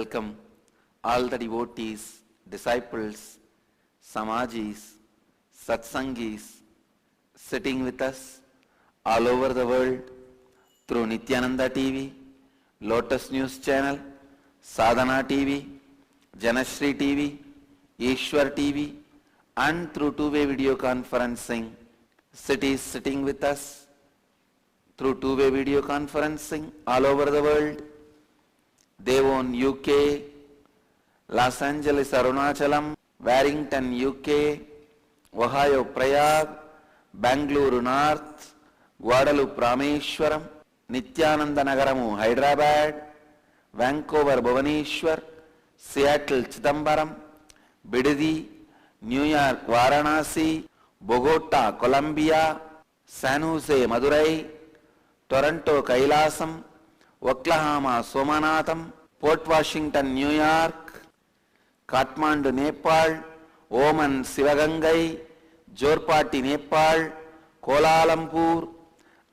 welcome all the devotees, disciples, samajis, satsangis sitting with us all over the world through Nityananda TV, Lotus News Channel, Sadhana TV, Janashri TV, Ishwar TV, and through two-way video conferencing. Cities sitting with us through two-way video conferencing all over the world. Devon, UK, Los Angeles, Arunachalam, Warrington, UK, Ohio, Prayag, Bangalore North, Guadalupe, Rameshwaram, Nityananda Nagaramu, Hyderabad, Vancouver, Bhubaneswar, Seattle, Chidambaram, Bidadi, New York, Varanasi, Bogota, Colombia, San Jose, Madurai, Toronto, Kailasam, Oklahoma, Somanatham, Port Washington, New York, Kathmandu, Nepal, Oman, Sivagangai, Jorpati, Nepal, Kuala Lumpur,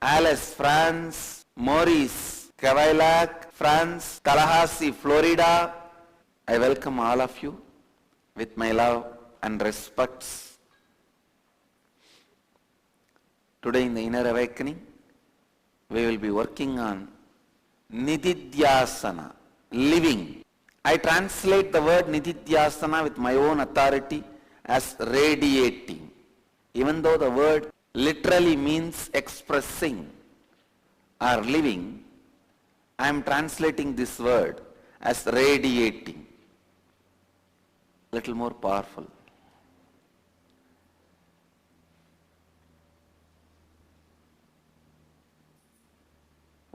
Alice, France, Maurice, Cavaillac, France, Tallahassee, Florida. I welcome all of you with my love and respects. Today in the Inner Awakening, we will be working on Nididhyasana, living. I translate the word Nididhyasana with my own authority as radiating. Even though the word literally means expressing or living, I am translating this word as radiating. Little more powerful.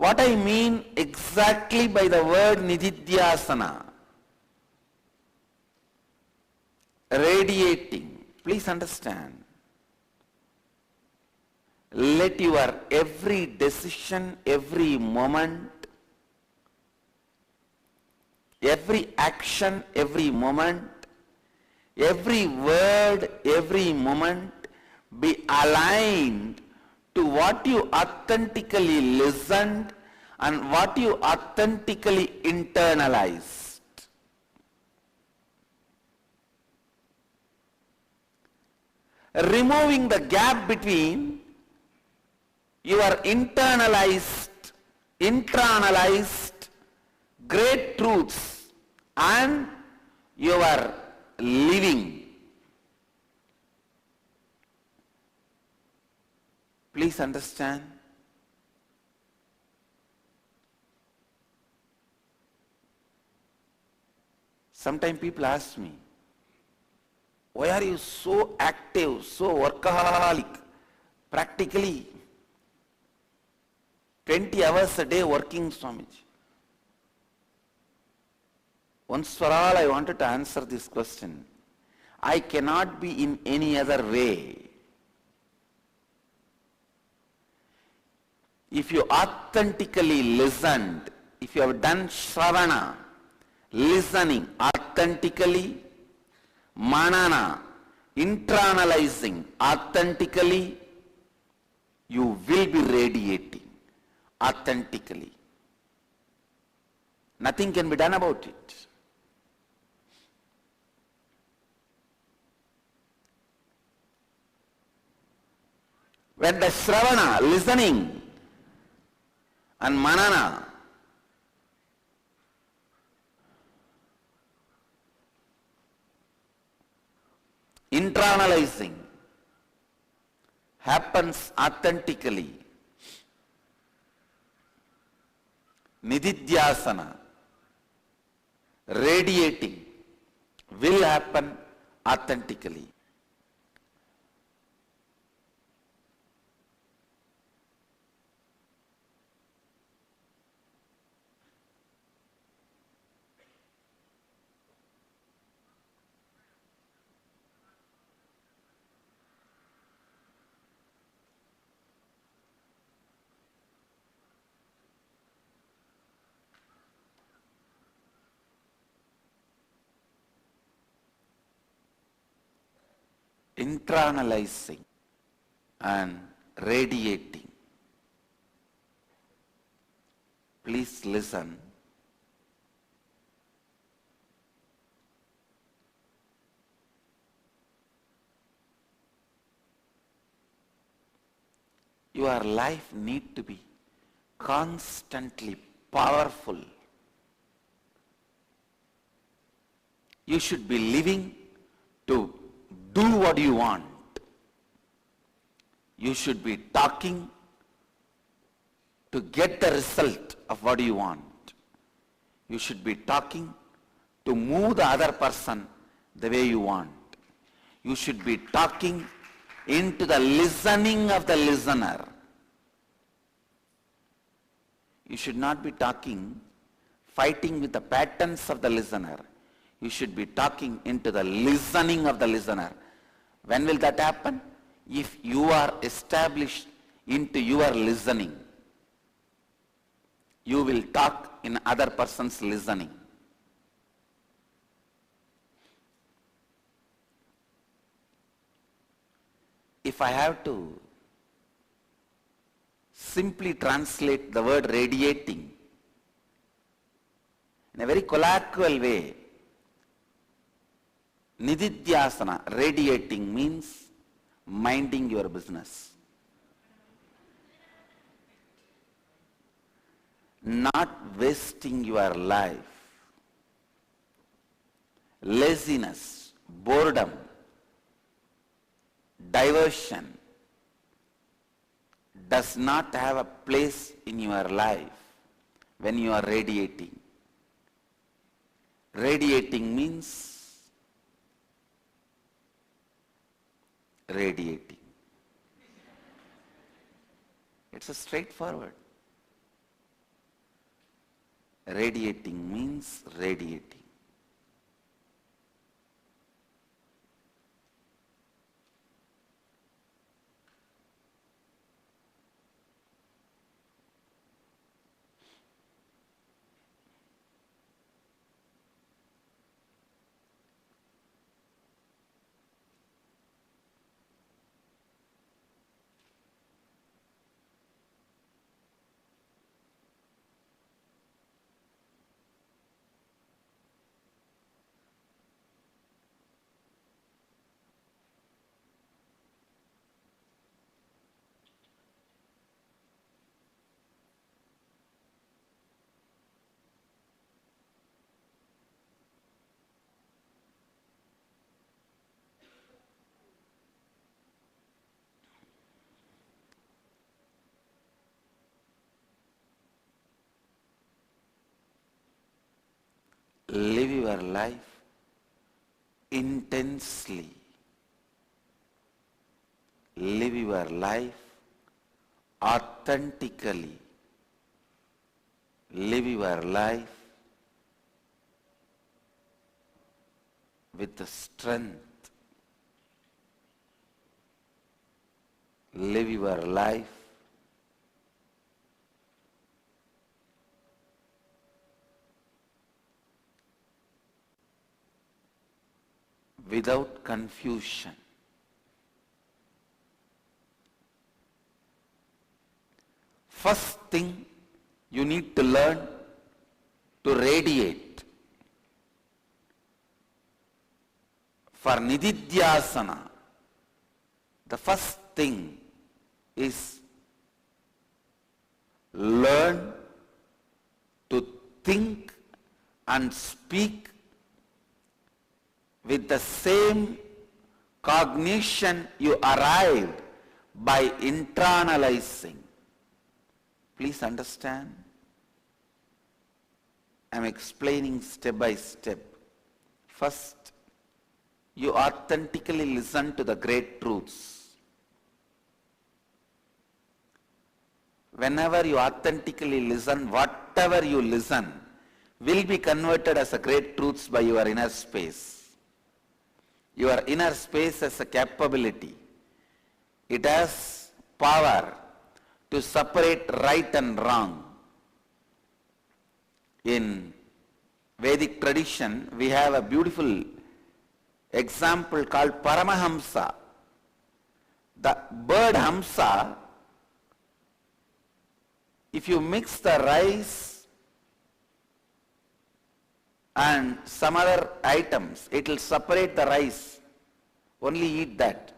What I mean exactly by the word Nididhyasana, radiating, please understand. Let your every decision, every moment, every action, every moment, every word, every moment be aligned to what you authentically listened and what you authentically internalized. Removing the gap between your internalized, internalized great truths and your living. Please understand. Sometimes people ask me, why are you so active, so workaholic? Practically 20 hours a day working, Swamiji. Once for all, I wanted to answer this question. I cannot be in any other way. If you authentically listened, if you have done Shravana, listening authentically, Manana, internalizing authentically, you will be radiating authentically. Nothing can be done about it. When the Shravana, listening, and Manana, internalizing, happens authentically, Nididhyasana, radiating, will happen authentically. Internalizing and radiating. Please listen. your life need to be constantly powerful. You should be living to do what you want. You should be talking to get the result of what you want. You should be talking to move the other person the way you want. You should be talking into the listening of the listener. You should not be talking, fighting with the patterns of the listener. You should be talking into the listening of the listener. When will that happen? If you are established into your listening, you will talk in other person's listening. If I have to simply translate the word radiating in a very colloquial way, Nididhyasana, radiating, means minding your business. Not wasting your life. Laziness, boredom, diversion does not have a place in your life when you are radiating. Radiating means radiating. It's a straightforward. Radiating means radiating. Live your life intensely. Live your life authentically. Live your life with the strength. Live your life without confusion. First thing you need to learn to radiate. For Nididhyasana, the first thing is learn to think and speak with the same cognition you arrived by internalizing. Please understand. I am explaining step by step. First, you authentically listen to the great truths. Whenever you authentically listen, whatever you listen will be converted as a great truths by your inner space. Your inner space has a capability. It has power to separate right and wrong. In Vedic tradition, we have a beautiful example called Paramahamsa. The bird Hamsa, if you mix the rice and some other items, it will separate the rice. Only eat that.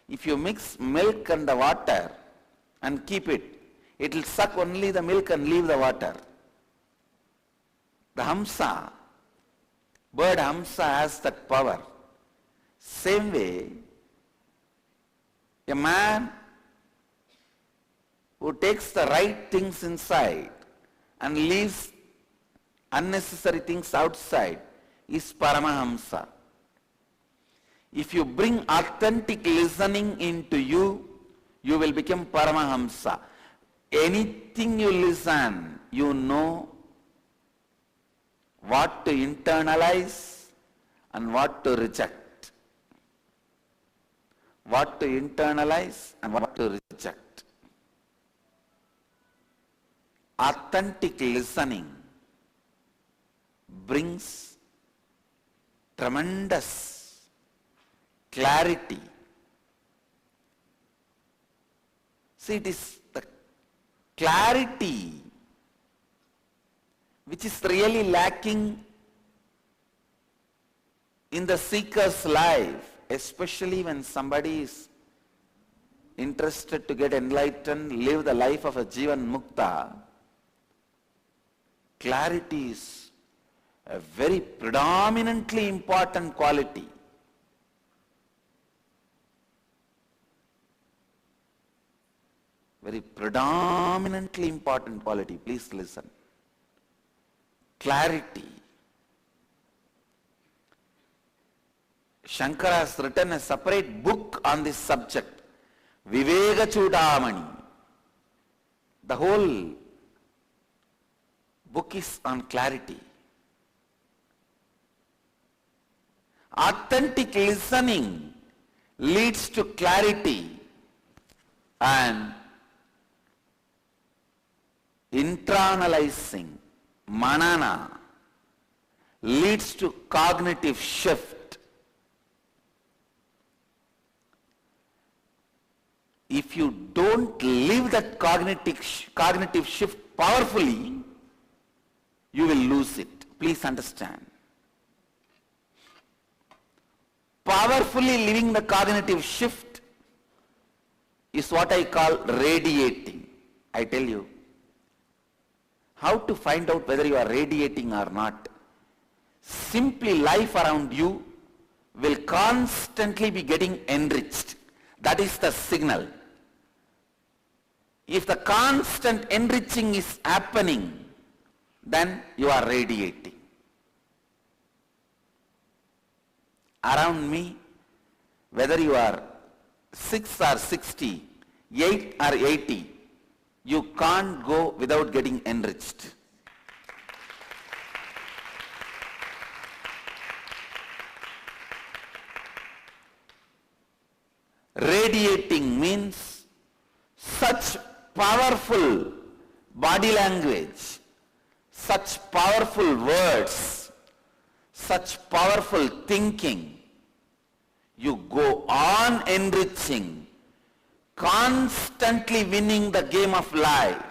If you mix milk and the water, and keep it. It will suck only the milk and leave the water. The Hamsa, bird Hamsa has that power. Same way, a man who takes the right things inside and leaves unnecessary things outside is Paramahamsa. If you bring authentic listening into you, you will become Paramahamsa. Anything you listen, you know what to internalize and what to reject. What to internalize and what to reject. Authentic listening brings tremendous clarity. See, it is the clarity which is really lacking in the seeker's life, especially when somebody is interested to get enlightened, live the life of a Jivan Mukta. Clarity is a very predominantly important quality. Very predominantly important quality. Please listen. Clarity. Shankara has written a separate book on this subject, Viveka Chudamani. The whole book is on clarity. Authentic listening leads to clarity, and internalizing, manana, leads to cognitive shift. If you don't live that cognitive shift powerfully, you will lose it. Please understand. Powerfully living the cognitive shift is what I call radiating. I tell you how to find out whether you are radiating or not. Simply life around you will constantly be getting enriched. That is the signal. If the constant enriching is happening, then you are radiating. Around me, whether you are 6 or 60, 8 or 80, you can't go without getting enriched. Radiating means such powerful body language, such powerful words, such powerful thinking. You go on enriching, constantly winning the game of life.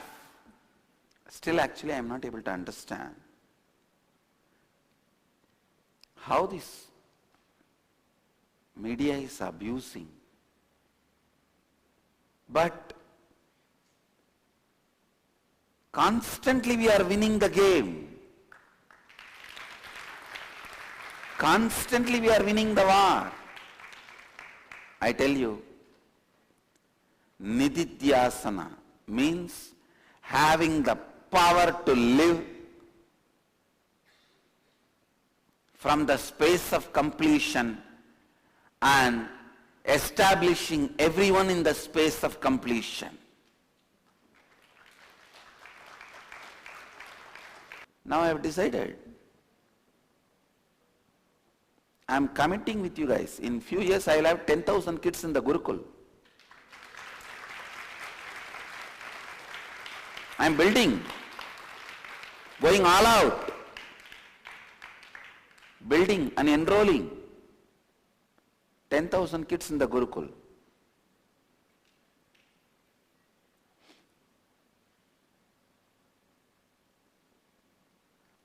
Still, actually, I am not able to understand how this media is abusing. But constantly we are winning the game. Constantly we are winning the war. I tell you, Nididhyasana means having the power to live from the space of completion and establishing everyone in the space of completion. Now I have decided. I am committing with you guys. In few years I will have 10,000 kids in the Gurukul. I am building, going all out, building and enrolling 10,000 kids in the Gurukul.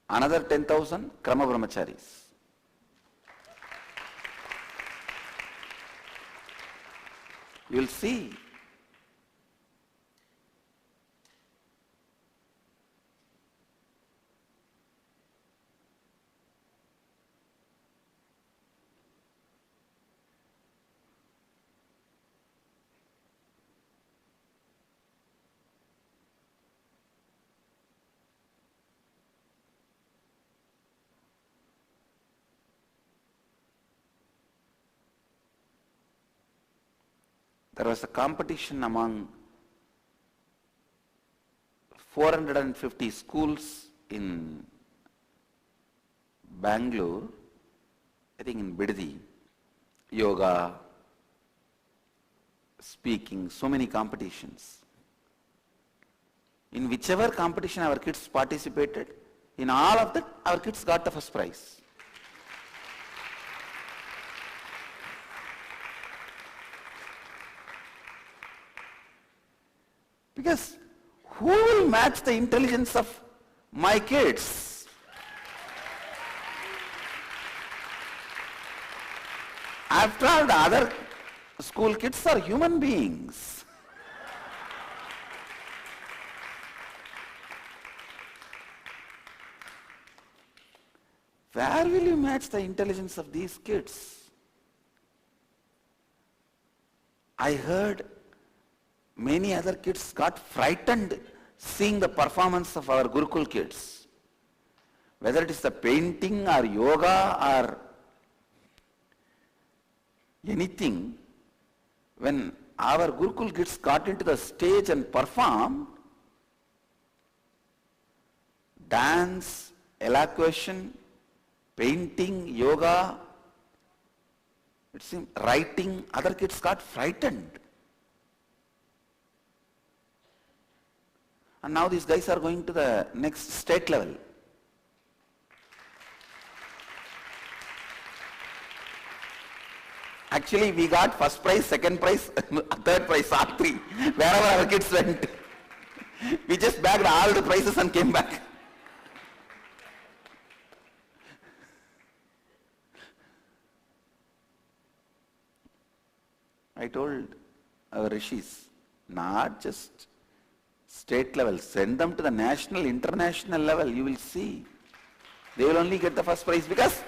Another 10,000 Krama Brahmacharis. You will see there was a competition among 450 schools in Bangalore, I think in Bidadi, yoga, speaking, so many competitions. In whichever competition our kids participated, in all of that, our kids got the first prize. Because who will match the intelligence of my kids? After all, the other school kids are human beings. Where will you match the intelligence of these kids? I heard many other kids got frightened seeing the performance of our Gurukul kids. Whether it is the painting or yoga or anything, when our Gurukul kids got into the stage and performed, dance, elocution, painting, yoga, it seemed writing, other kids got frightened. And now these guys are going to the next state level. Actually, we got first prize, second prize, third prize, all three, wherever our kids went. We just bagged all the prizes and came back. I told our rishis, not just state level, send them to the national, international level, you will see. They will only get the first prize because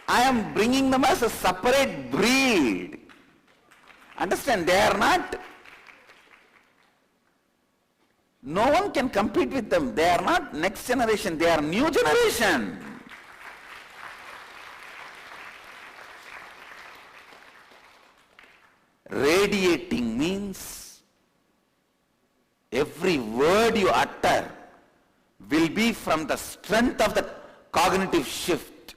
I am bringing them as a separate breed. Understand, they are not, no one can compete with them. They are not next generation, they are new generation. Radiating means every word you utter will be from the strength of the cognitive shift,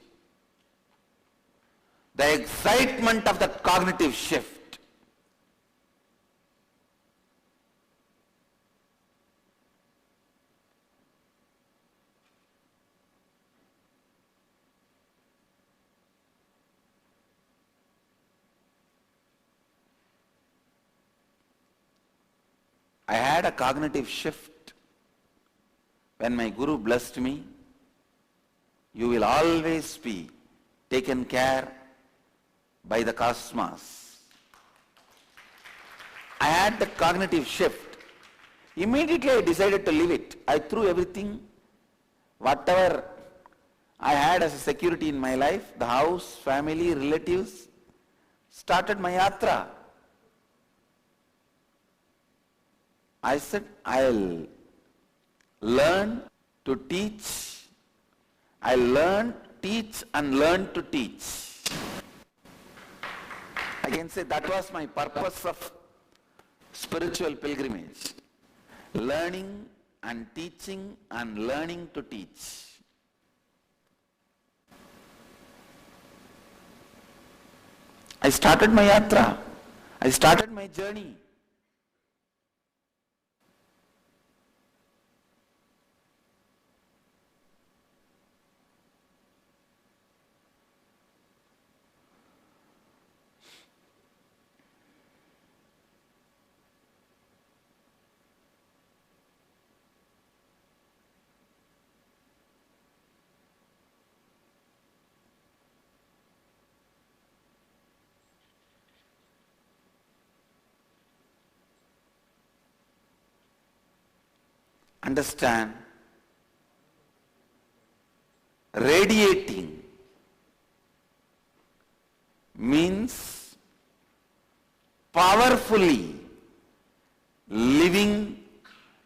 the excitement of that cognitive shift. I had a cognitive shift when my Guru blessed me. You will always be taken care by the cosmos. I had the cognitive shift. Immediately I decided to leave it. I threw everything, whatever I had as a security in my life, the house, family, relatives, started my yatra. I said, I'll learn to teach. I'll learn, teach and learn to teach. I can say that was my purpose of spiritual pilgrimage. Learning and teaching and learning to teach. I started my yatra. I started my journey. Understand, radiating means powerfully living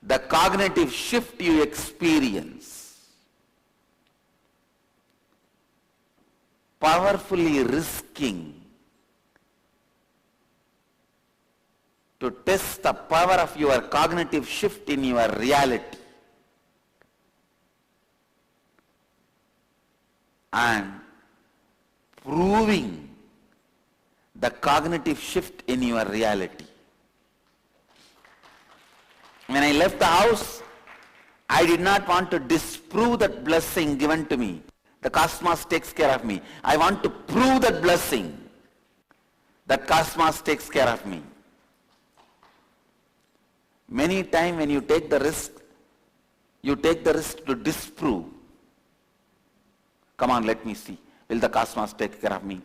the cognitive shift you experience, powerfully risking to test the power of your cognitive shift in your reality and proving the cognitive shift in your reality. When I left the house, I did not want to disprove that blessing given to me. The cosmos takes care of me. I want to prove that blessing. That cosmos takes care of me. Many times when you take the risk to disprove. Come on, let me see. Will the cosmos take care of me?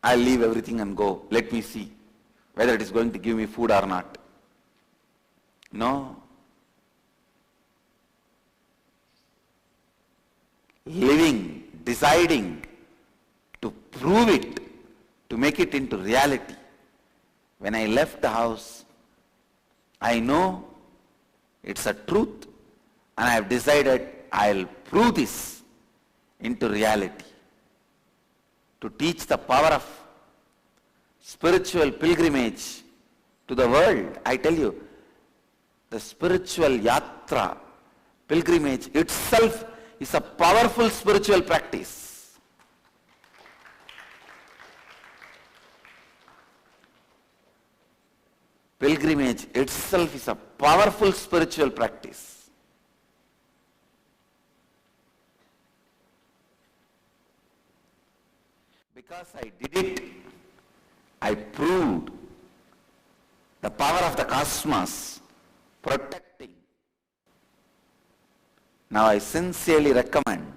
I'll leave everything and go. Let me see whether it is going to give me food or not. No. Living, deciding to prove it, to make it into reality. When I left the house, I know it's a truth and I have decided I'll prove this into reality. To teach the power of spiritual pilgrimage to the world. I tell you, the spiritual yatra, pilgrimage itself is a powerful spiritual practice. Pilgrimage itself is a powerful spiritual practice. Because I did it, I proved the power of the cosmos protecting. Now I sincerely recommend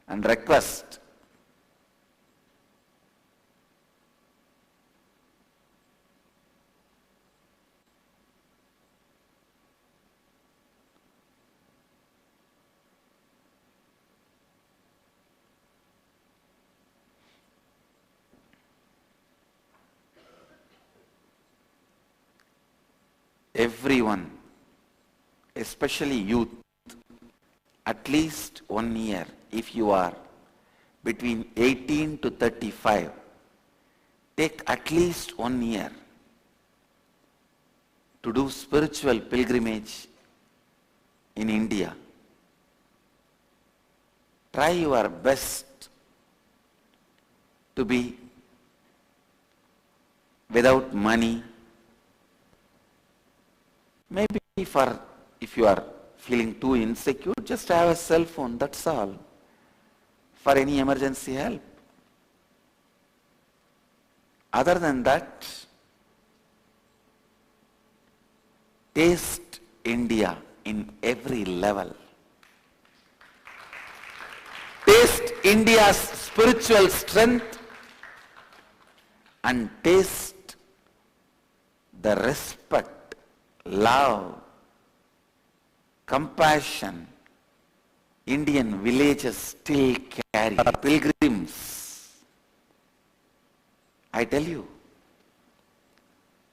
and request everyone, especially youth, at least 1 year, if you are between 18 to 35, take at least 1 year to do spiritual pilgrimage in India. Try your best to be without money. Maybe if you are feeling too insecure, just have a cell phone, that's all, for any emergency help. Other than that, taste India in every level. Taste India's spiritual strength and taste the respect, love, compassion Indian villages still carry. Pilgrims, I tell you,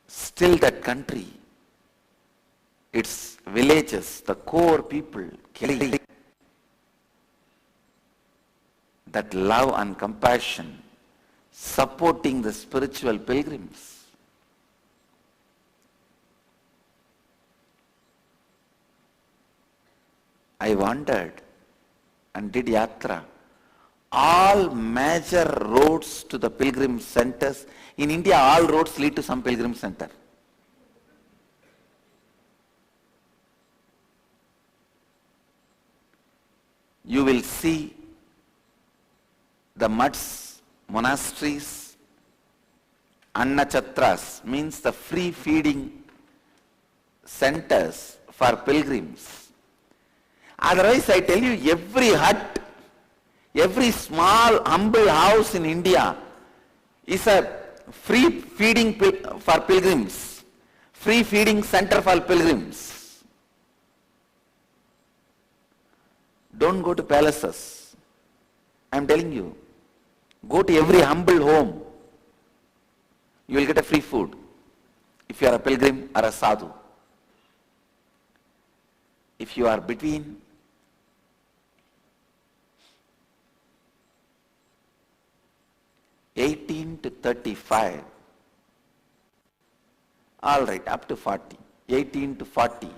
still that country, its villages, the core people carry that love and compassion, supporting the spiritual pilgrims. I wandered and did yatra. All major roads to the pilgrim centers. In India, all roads lead to some pilgrim center. You will see the mutts, monasteries, annachatras, means the free feeding centers for pilgrims. Otherwise, I tell you, every hut, every small, humble house in India is a free feeding for pilgrims, free feeding center for pilgrims. Don't go to palaces. I am telling you, go to every humble home. You will get a free food if you are a pilgrim or a sadhu. If you are between 18 to 35, All right, up to 40. 18 to 40.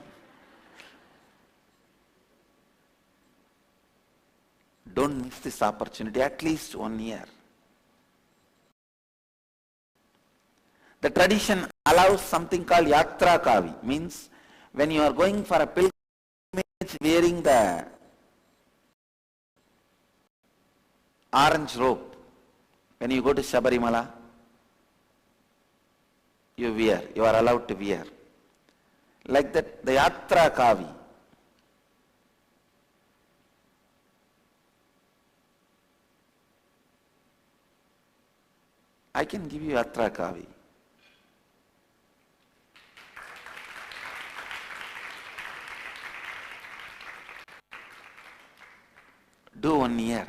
Don't miss this opportunity, at least 1 year. The tradition allows something called Yatra Kavi, means when you are going for a pilgrimage wearing the orange robe, when you go to Sabarimala, you are allowed to wear. Like that, the Yatra Kavi. I can give you Yatra Kavi. Do 1 year.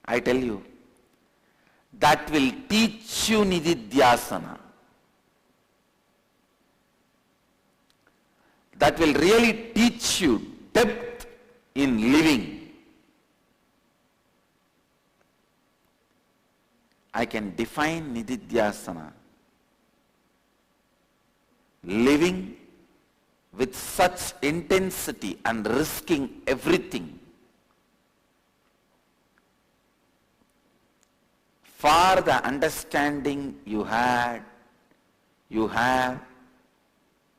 I tell you, that will teach you Nididhyasana. That will really teach you depth in living. I can define Nididhyasana. Living with such intensity and risking everything for the understanding you have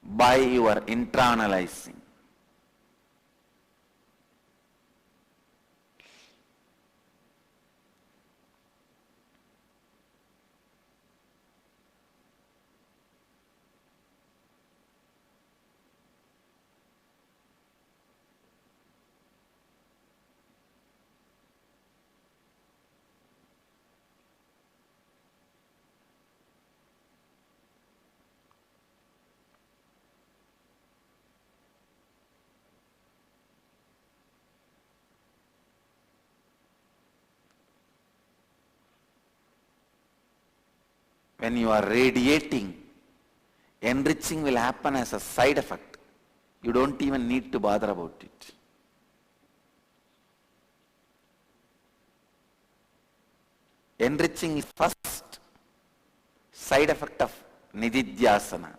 by your internalizing. When you are radiating, enriching will happen as a side effect. You don't even need to bother about it. Enriching is first side effect of Nididhyasana.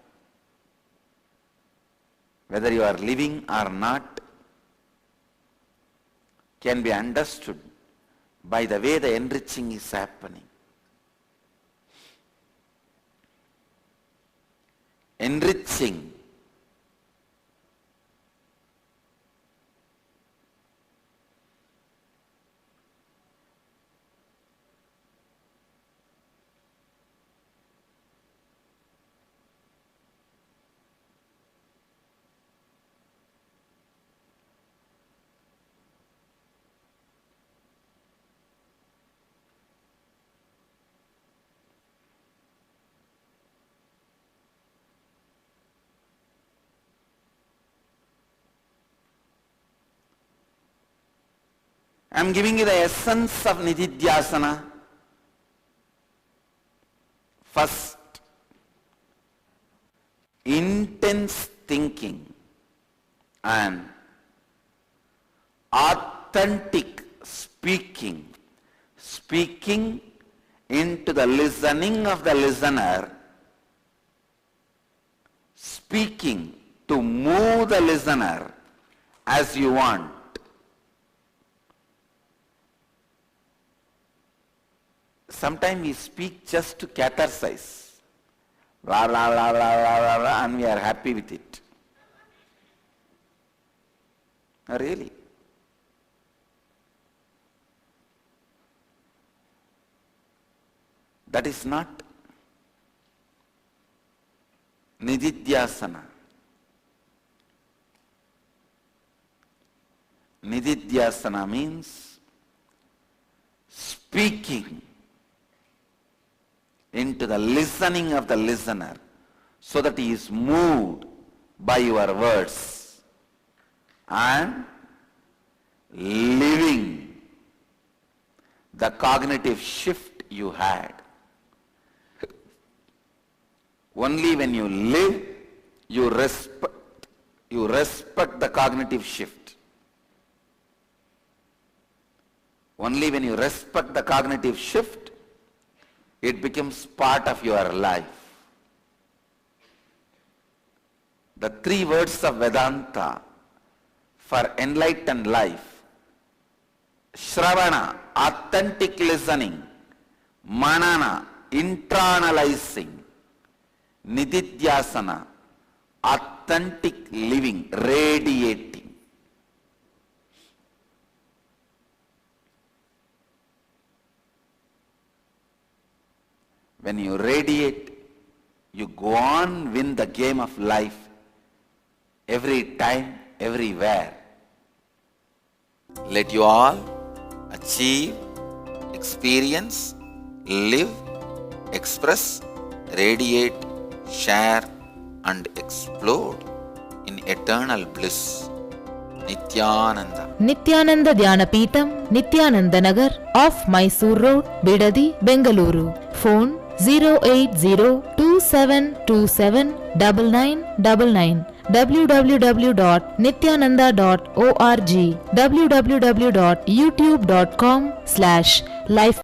Whether you are living or not can be understood by the way the enriching is happening. Enriching I am giving you the essence of Nididhyasana. First, intense thinking and authentic speaking. Speaking into the listening of the listener. Speaking to move the listener as you want. Sometimes we speak just to catharsize, blah, blah, blah, blah, blah, blah, blah, and we are happy with it. Really? That is not Nididhyasana. Nididhyasana means speaking into the listening of the listener so that he is moved by your words and living the cognitive shift you had. Only when you live, you respect the cognitive shift. Only when you respect the cognitive shift, it becomes part of your life. the three words of Vedanta for enlightened life: Shravana, authentic listening; Manana, internalizing; Nididhyasana, authentic living, radiating. When you radiate, you go on win the game of life every time, everywhere. Let you all achieve, experience, live, express, radiate, share and explode in eternal bliss. Nityananda. Nityananda Dhyanapitham, Nityananda Nagar, off Mysore Road, Bidadi, Bengaluru. Phone 08027279999. www.nityananda.org. www.youtube.com/life